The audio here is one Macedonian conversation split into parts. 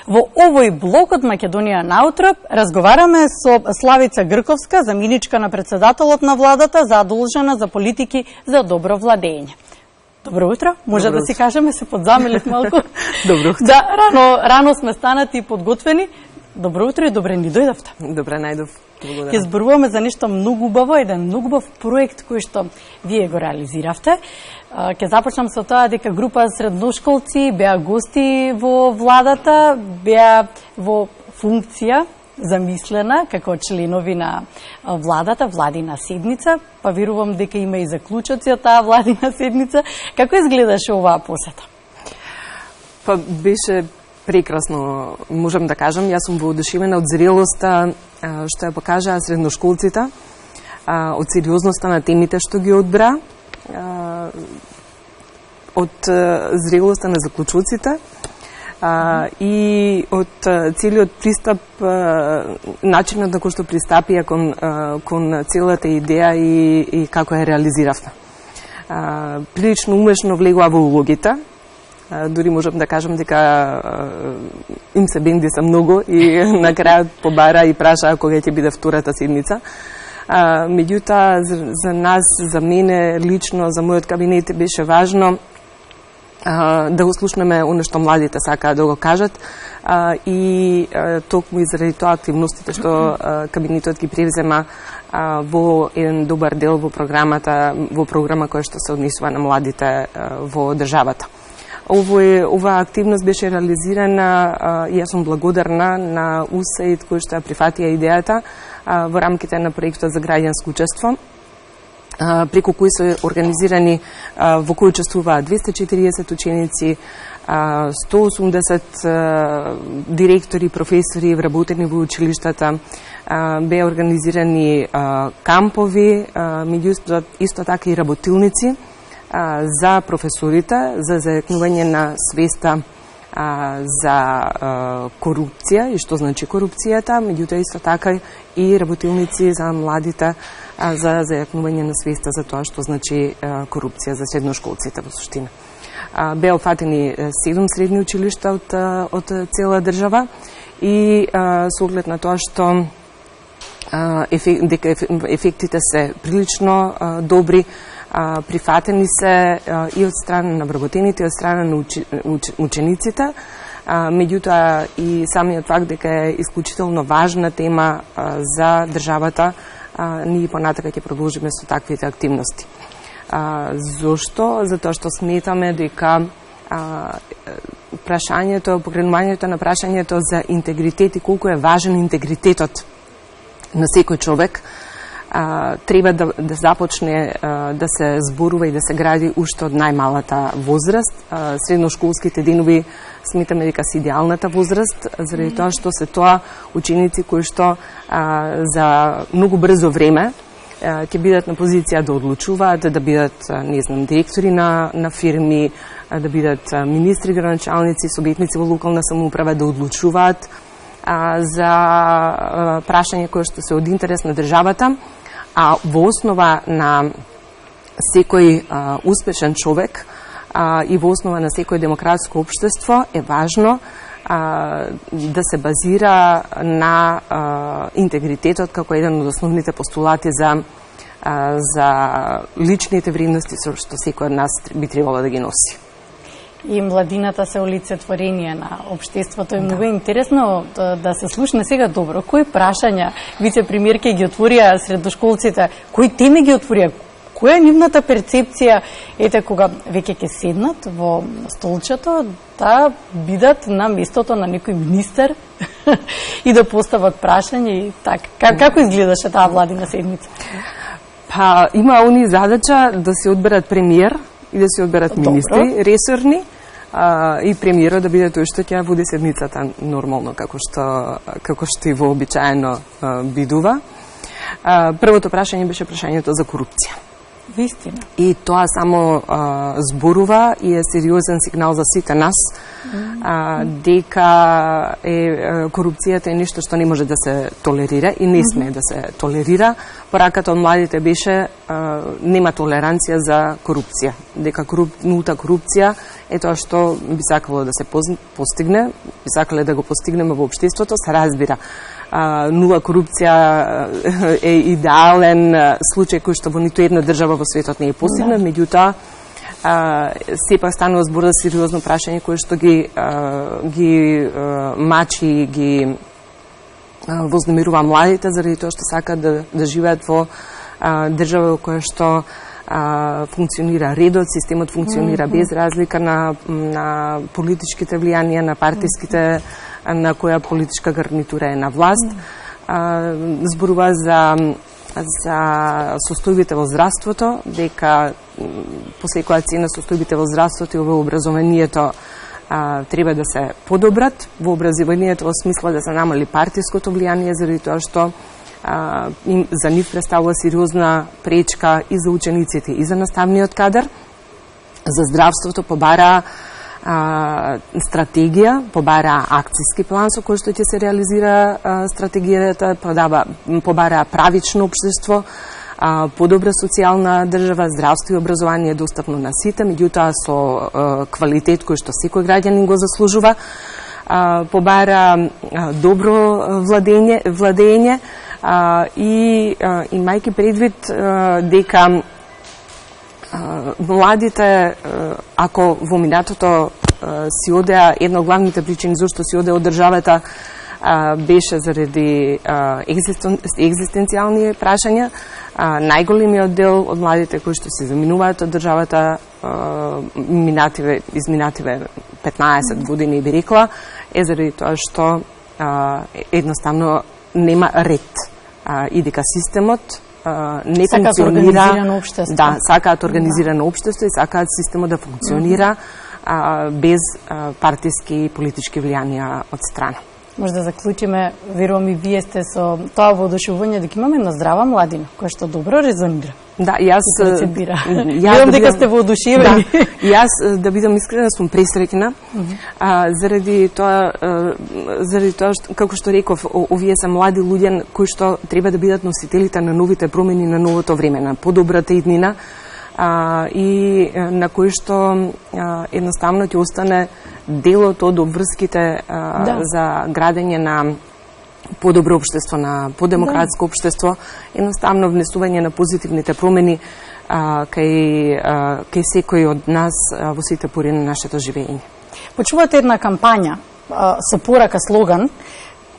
Во овој блок од Македонија наутро разговараме со Славица Грковска, заменичка на председателот на владата, задолжена за политики за добро владење. Добро утро, може Добро да си кажеме, се подзамилив малку. Добро утро. Да, рано сме станати и подготвени. Добро утро и добре ни дојдовте. Добре најдов. Благодарам. Ќе зборуваме за нешто многу убаво, еден многу убав проект кој што вие го реализиравте. Ќе започнам со тоа дека група средношколци беа гости во владата, беа во функција замислена како членови на владата, владина седница, па верувам дека има и заклучоци од таа владина седница. Како изгледаше оваа посета? Па беше прекрасно, можам да кажам. Јас сум воодушевена од зрелоста што ја покажаа средношколците, од сериозноста на темите што ги одбра, од зрелоста на заклучоците и од целиот пристап, начинот на кој што пристапија кон целата идеја и како ја реализиравме. Прилично умешно влегува во улогите. Дури можам да кажам дека им се бенди са многу и на крајот побара и прашаа кога ќе биде втората седница. Меѓутоа, за нас, за мене лично, за мојот кабинет беше важно да го слушнеме оно што младите сакаат да го кажат и токму и заради тоа активностите што кабинетот ги превзема во еден добар дел во програма која што се однесува на младите во државата. Оваа активност беше реализирана и јас сум благодарна на УСАИД кој што ја прифатија идејата во рамките на проектот за граѓанско учество, преку кои се организирани, во кои учествуваат 240 ученици, 180 директори, професори, вработени во училиштата, беа организирани кампови, меѓу исто така и работилници за професорите, за зајакнување на свеста за корупција и што значи корупцијата, меѓутоа исто така и работилници за младите за зајакнување на свеста за тоа што значи корупција за средношколците во суштина. Беа опфатени 7 средни училишта од цела држава и со оглед на тоа што ефектите се прилично добри, прифатени се и од страна на вработените, и од страна на учениците, меѓутоа и самиот факт дека е исклучително важна тема за државата, ние понатака ќе продолжиме со таквите активности. Зошто? Затоа што сметаме дека прашањето, покренувањето на прашањето за интегритет и колку е важен интегритетот на секој човек, треба да започне да се зборува и да се гради уште од најмалата возраст. Средношколските денови сметаме дека се идеалната возраст, заради тоа што се тоа ученици кои што за многу брзо време ќе бидат на позиција да одлучуваат, да бидат, не знам, директори на фирми, да бидат министри, градоначалници, советници во локална самоуправа, да одлучуваат за прашање кои што се од интерес на државата, а во основа на секој успешен човек и во основа на секој демократско општество е важно да се базира на интегритетот како еден од основните постулати за личните вредности што секој од нас би требало да ги носи. И младината се олицетворение на општеството. Е многу интересно да се слушне сега добро. Кои прашања вице-премиерке ги отворија средношколците? Кои теми ги отворија? Која е нивната перцепција, ете, кога веќе ќе седнат во столчето, да бидат на местото на некој министер и да постават прашање и така. Како изгледаше таа владина седница? Па, има они задача да се одберат премиер и да се одберат министри, ресорни, и премиерот да биде тој што ќе води седницата нормално, како што и вообичаено бидува. Првото прашање беше прашањето за корупција. Вистина. И тоа само зборува и е сериозен сигнал за сите нас дека корупцијата е нешто што не може да се толерира и не сме да се толерира. Пораката од младите беше нема толеранција за корупција. Дека нулта корупција е тоа што би сакало да се постигне, би сакале да го постигнеме во општеството, се разбира. Нула корупција е идеален случај кој што во ниту една држава во светот не е постигнат, меѓутоа сепак станува збор за сериозно прашање кое што ги мачи, ги вознемирува младите заради тоа што сакаат да живеат во држава во која што функционира редот, системот функционира без разлика на политичките влијанија, на партиските, на која политичка гарнитура е на власт. Зборува за состојбите во здравството, дека по секоја цена состојбите во здравството и во образованието треба да се подобрат. Во образованието во смисла да се намали партиското влијание, заради тоа што за нив представува сериозна пречка и за учениците и за наставниот кадар. За здравството побара стратегија, побара акцијски план со кој што ќе се реализира стратегијата, побара правично општество, подобра социјална држава, здравство и образование достапно на сите, меѓутоа со квалитет кој што секој граѓанин го заслужува, побара добро владење и имајќи предвид дека младите, ако во минатото си одеа, една од главните причини зашто си одеа од државата беше заради екзистенцијални прашања, најголемиот дел од младите кои што се заминуваат од државата изминативе 15 години, би рекла, е заради тоа што едноставно нема ред и дека системот не функционира. Да, сакаат организирано општество и сакаат системот да функционира без партиски и политички влијанија од страна. Може да заклучиме, верувам и вие сте со тоа воодушевување дека имаме една здрава младина, која што добро резонира. Да, јас верувам дека сте воодушевени. Да, јас да бидам искрена сум пресреќна заради тоа што, како што реков, овие се млади луѓе кои што треба да бидат носителите на новите промени на новото време, на подобрата иднина и на кои што едноставно ќе остане делот од обврските за градење на подобро општество, на подемократско општество, едноставно внесување на позитивните промени кај секој од нас во сите пори на нашето живење. Почувате една кампања со порака слоган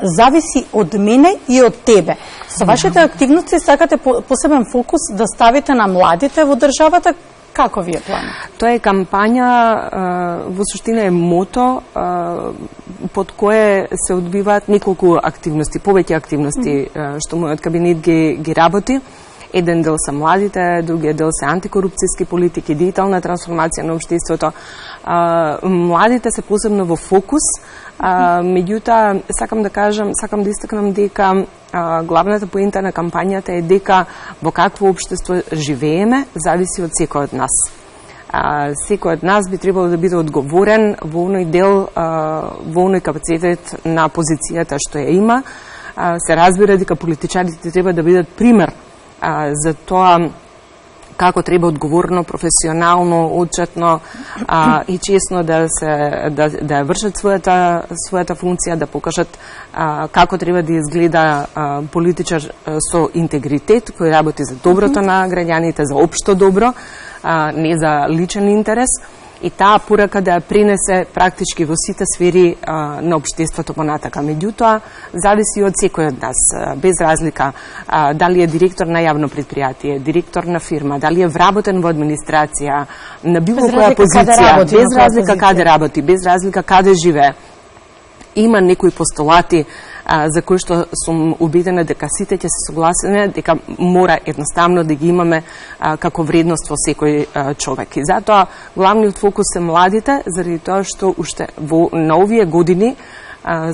"Зависи од мене и од тебе". Со вашите активности сакате посебен фокус да ставите на младите во државата. Како ви е план? Тоа е кампања, во суштина е мото, под кое се одбиваат неколку активности, повеќе активности што мојот кабинет ги работи. Еден дел се младите, другиот дел се антикорупцијски политики, дигитална трансформација на општеството. Младите се посебно во фокус, меѓутоа сакам да истакнам дека главната поента на кампањата е дека во какво општество живееме зависи од секој од нас. Секој од нас би требало да биде одговорен во оној дел, во оној капацитет на позицијата што ја има. Се разбира дека политичарите треба да бидат пример за тоа како треба одговорно, професионално, отчетно и честно да ја вршат својата функција, да покажат како треба да изгледа политичар со интегритет, кој работи за доброто на граѓаните, за општо добро, не за личен интерес. И таа порака да ја пренесе практички во сите сфери на општеството понатака. Меѓутоа, зависи од секој од нас, без разлика дали е директор на јавно предпријатие, директор на фирма, дали е вработен во администрација, на било која позиција, без разлика каде работи, без разлика каде живее. Има некои постулати за кои што сум убедена дека сите ќе се согласиме дека мора едноставно да ги имаме како вредност во секој човек. И затоа главниот фокус се младите, заради тоа што уште на овие години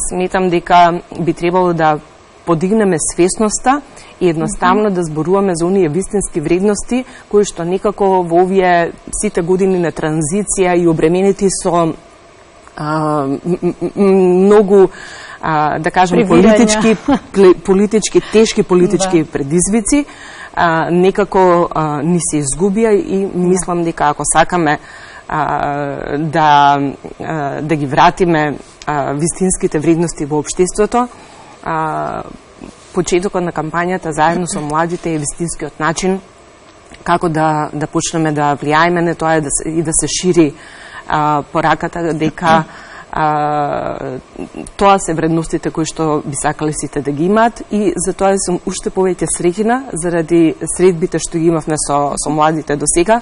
сметам дека би требало да подигнеме свесноста и едноставно да зборуваме за оние вистински вредности кои што некако во овие сите години на транзиција и обременети со многу да кажем политички тешки политички предизвици некако ни се изгубија и мислам дека ако сакаме да ги вратиме вистинските вредности во општеството, почетокот на кампањата заедно со младите е вистинскиот начин како да почнеме да влијаеме на тоа и да се шири пораката дека тоа се вредностите кои што би сакале сите да ги имаат, и затоа сум уште повеќе среќна заради средбите што ги имавме со младите до сега,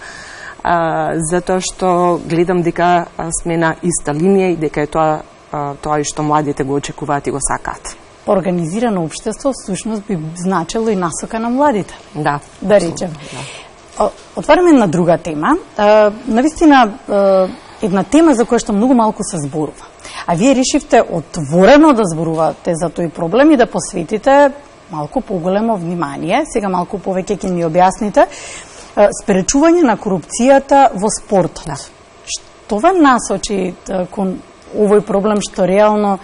затоа што гледам дека сме на иста линија и дека е тоа и што младите го очекуваат и го сакаат. Организирано општество всушност би значило и насока на младите. Да речем. Да. Отвараме на друга тема. Навистина една тема за која што многу малку се зборува. А вие решивте отворено да зборувате за тој проблем и да посветите малку поголемо внимание. Сега малку повеќе ќе ни објасните. Спречување на корупцијата во спортот. Да. Што ве насочи кон овој проблем што реално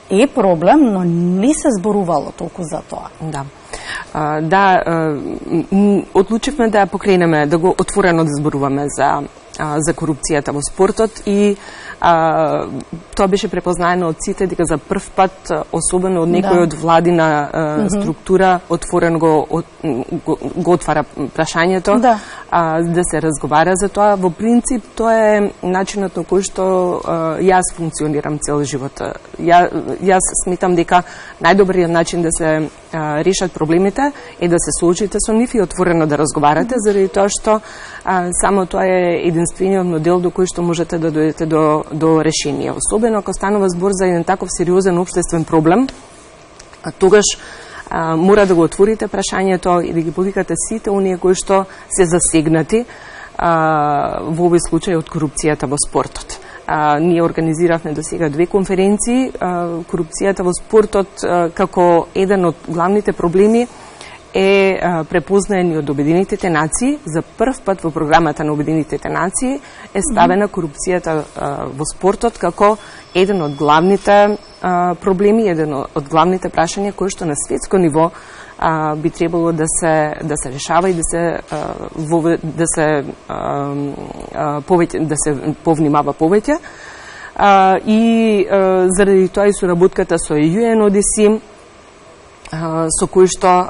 е проблем, но не се зборувало толку за тоа? Да, одлучивме да покренеме, да го отворено да зборуваме за корупцијата во спортот, и тоа беше препознаено од сите дека за прв пат, особено од некој од владина структура, отворено го отвара прашањето, да се разговара за тоа. Во принцип, тоа е начинот на кој што јас функционирам цел живот. Јас сметам дека најдобриот начин да се решат проблемите е да се соочите со нив и отворено да разговарате, заради тоа што само тоа е единствениот модел до кој што можете да дојдете до решение. Особено ако станува збор за еден таков сериозен општествен проблем, тогаш мора да го отворите прашањето и да ги повикате сите оние кои што се засегнати во овој случај од корупцијата во спортот. Ние организиравме до сега 2 конференции. Корупцијата во спортот како еден од главните проблеми е препознаен од Обединетите нации. За прв пат во програмата на Обединетите нации е ставена корупцијата во спортот како еден од главните проблеми, еден од главните прашања кои што на светско ниво би требало да се решава и да се повнимава повеќе. И заради тоа и соработката со UNODC, со кои што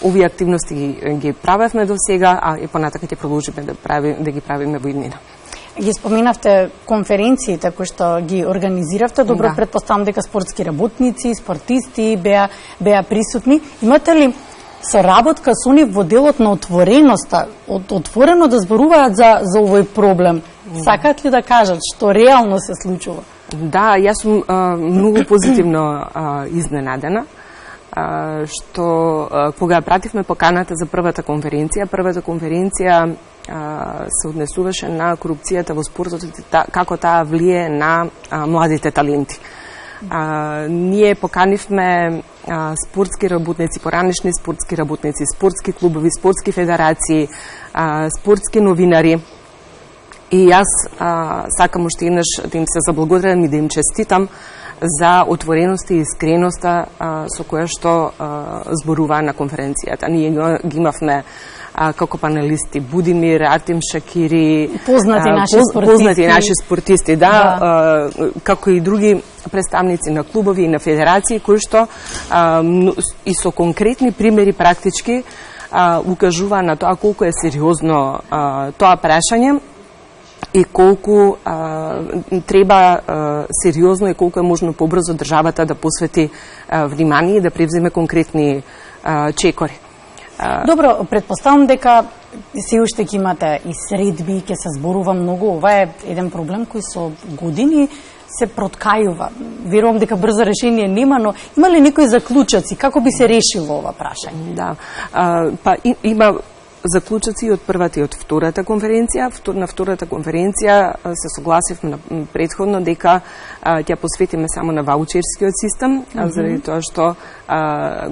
овие активности ги правевме до сега, а и понатака ќе продолжиме да ги правиме во иднина. Ги споменавте конференциите кои што ги организиравте. Добро, предпоставам дека спортски работници, спортисти беа присутни. Имате ли соработка со нив во делот на отвореноста, отворено да зборуваат за овој проблем? Сакаат ли да кажат што реално се случува? Да, јас сум многу позитивно изненадена што кога пративме поканата за првата конференција се однесуваше на корупцијата во спортот, како таа влие на младите таленти. Ние поканивме спортски работници, поранешни спортски работници, спортски клубови, спортски федерации, спортски новинари. И јас сакам уште еднаш да им се заблагодарам и да им честитам за отвореноста и искреноста со која што зборуваа на конференцијата. Ние ги имавме како панелисти Будимир, Артем Шакири, познати наши спортисти, како и други представници на клубови и на федерации кои што и со конкретни примери практички укажува на тоа колку е сериозно тоа прашање и колку треба сериозно и колку е можно побрзо државата да посвети внимание и да превземе конкретни чекори. Добро, предпоставам дека се уште ќе имате и средби, ќе се зборува многу. Ова е еден проблем кој со години се проткајува. Верувам дека брзо решение нема, но има ли некои заклучоци? Како би се решило ова прашање? Да, па има заклучоци од првата и од втората конференција. На втората конференција се согласивме претходно дека ќе посветиме само на ваучерскиот систем, заради тоа што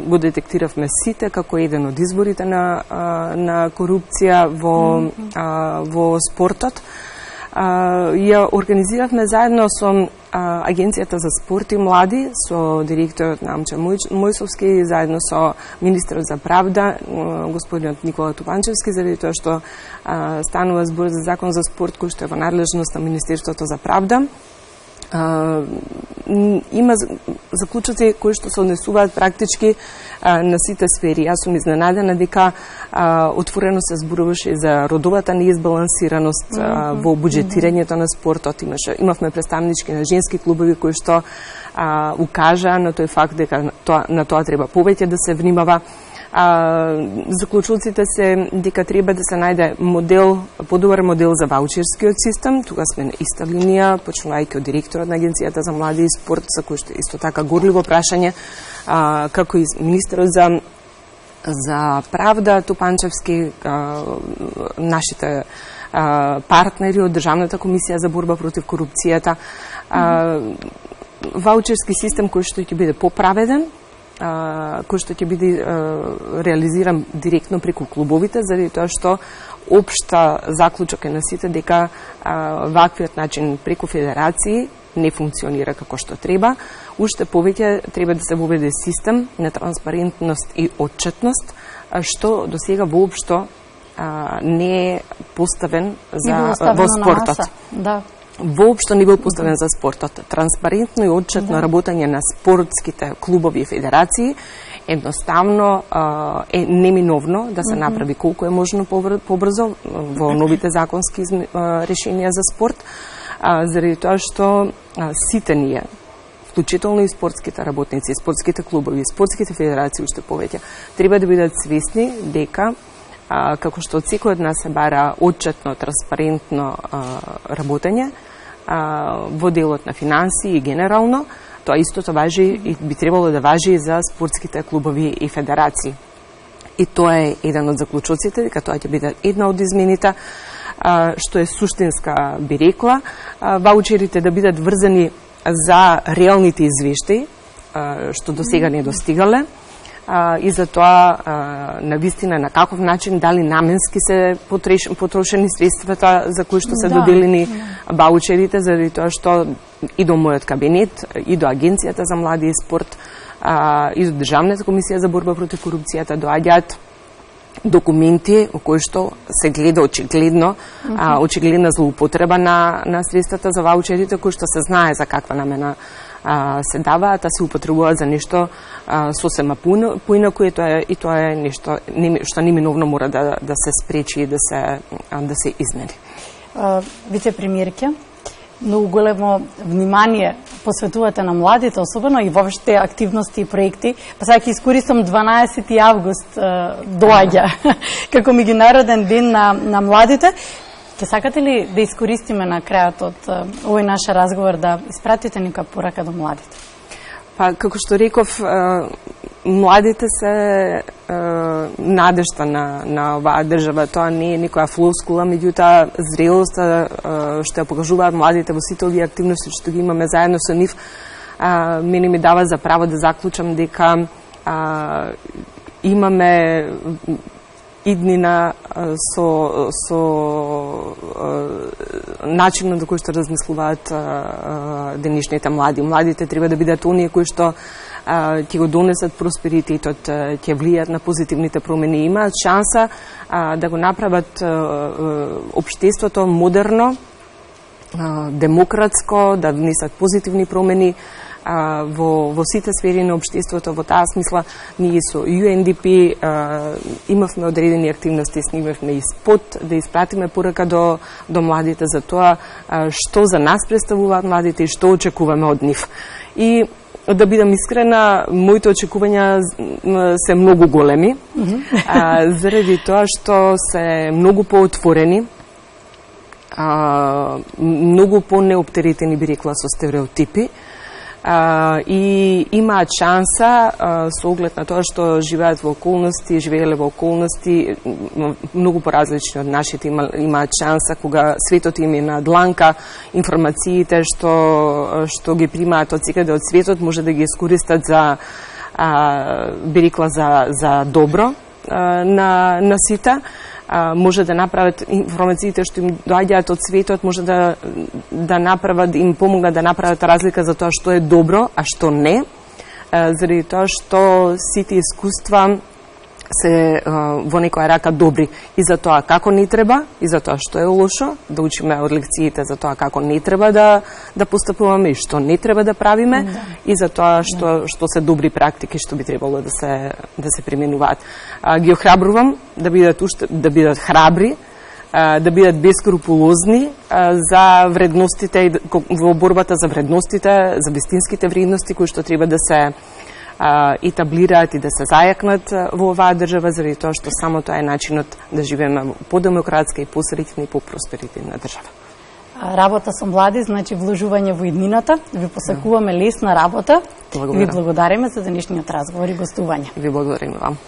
го детектиравме сите како еден од изворите на корупција во спортот. ја организиравме заедно со Агенцијата за спорт и млади, со директорот Намча Мојсовски, заедно со министерот за правда, господинот Никола Тупанчевски, заради тоа што станува збор за закон за спорт кој што е во надлежност на Министерството за правда. Има заклучоци кои што се однесуваат практички на сите сфери. Јас сум изненадена дека отворено се зборуваше за родовата неизбалансираност во буџетирањето на спортот. Имавме представнички на женски клубови кои што укажаа на тој факт дека на тоа треба повеќе да се внимава. Заклучоците се дека треба да се најде модел, подобар модел за ваучерскиот систем. Тука сме на иста линија, почнувајќи од директорот на Агенцијата за млади и спорт, за кој што исто така горливо прашање, како и министерот за правда Тупанчевски, нашите партнери од Државната комисија за борба против корупцијата. Ваучерски систем кој што ќе биде поправеден, кој што ќе биде реализиран директно преку клубовите, заради тоа што општа заклучок е на сите дека ваквиот начин преку федерации не функционира како што треба. Уште повеќе треба да се воведе систем на транспарентност и отчетност, што до сега воопшто не е поставен во спортот. Да. Воопшто не бил поставен за спортот. Транспарентно и отчетно работење на спортските клубови и федерации едноставно е неминовно да се направи колку е можно побрзо во новите законски решенија за спорт, заради тоа што сите ние, вклучително и спортските работници, спортските клубови, спортските федерации уште повеќе, треба да бидат свесни дека како што од секој од нас се бара отчетно, транспарентно работење во делот на финанси и генерално, тоа истото важи и би требало да важи за спортските клубови и федерации. И тоа е еден од заклучоците, дека тоа ќе биде една од измените, што е суштинска, би рекла, ваучерите да бидат врзани за реалните извештаи, што до сега не достигале, и за тоа на вистина на каков начин, дали наменски се потрошени средствата за кои што се доделени ваучерите, заради тоа што и до мојот кабинет, и до Агенцијата за млади и спорт, и до Државната комисија за борба против корупцијата доаѓаат документи во кои што се гледа очигледна злоупотреба на средствата за ваучерите, кои што се знае за каква намена се даваат, се употребуваат за нешто сосема поинаку, и тоа е нешто што неминовно мора да се спречи и да се измени. Вице-премиерке, многу големо внимание посветувате на младите, особено и воопште активности и проекти. Па сега ќе искористам 12 август доаѓа како меѓународен ден на младите. Ке сакате ли да искористиме на крајот од овој наш разговор да испратите нека порака до младите? Па, како што реков, младите се надежта на оваа држава. Тоа не е некоја флоскула, меѓутоа зрелоста што ја покажуваат младите во сите овие активности што ги имаме заедно со нив, мене ми дава за право да заклучам дека имаме иднина со начинот на кој што размислуваат денешните млади. Младите треба да бидат оние кои што ќе го донесат просперитетот, ќе влијат на позитивните промени, имаат шанса да го направат општеството модерно, демократско, да внесат позитивни промени во сите сфери на општеството. Во таа смисла, ние со UNDP имавме одредени активности, снимавме и спот да испратиме порака до младите за тоа што за нас представуваат младите и што очекуваме од нив. И да бидам искрена, моите очекувања се многу големи, заради тоа што се многу поотворени, многу по-неоптеретени, би рекла, со стереотипи, и имаат шанса со оглед на тоа што живеат во околности, живееле во околности многу поразлични од нашите, имаат шанса кога светот им е на дланка, информациите што ги примаат од секаде од светот може да ги искористат за би рекла за добро на сите. може да направат информациите што им доаѓаат од светот, може да направат, им помогнат да направат разлика за тоа што е добро, а што не, заради тоа што сите искуства се во некоја рака добри и за тоа како не треба, и за тоа што е лошо, да учиме од лекциите за тоа како не треба да постапуваме и што не треба да правиме, и за тоа што се добри практики што би требало да се применуваат. Ги охрабрувам да бидат храбри, да бидат бескрупулозни за вредностите, во борбата за вредностите, за вистинските вредности кои што треба да се етаблираат и да се зајакнат во оваа држава, заради тоа што само тоа е начинот да живееме подемократска и посреќна и попросперитивна држава. Работа со млади значи вложување во иднината. Ви посакуваме лесна работа. Ви благодариме за денешниот разговор и гостување. Ви благодариме вам.